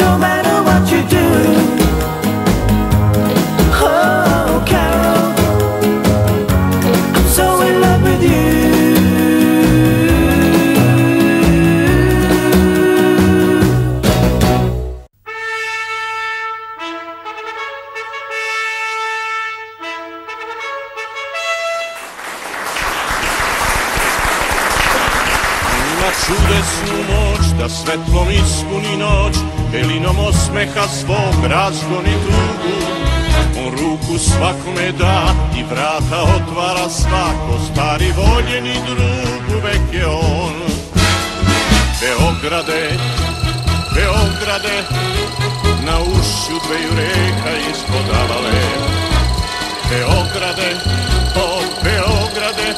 no matter what you do. Oh, Carol, I'm so in love with you. Na čudesnu moć da svetlom ispuni noć, belinom osmeha svog razgoni tugu. On ruku svakome da i vrata otvara svako, stari voljeni drug uvek je on. Beograde, Beograde, na ušću dveju reka ispod Avale. Beograde, o Beograde,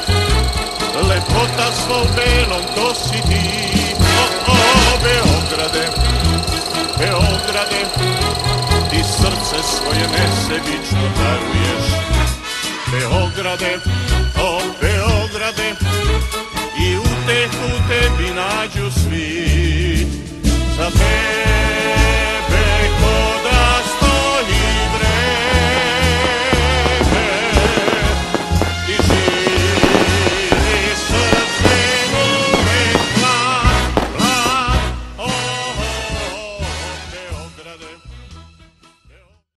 lepota svoj belom, to si ti. O, Beograde, Beograde, ti srce svoje nesebično daruješ. Beograde, o Beograde, i utehu tebi nađu svi. Za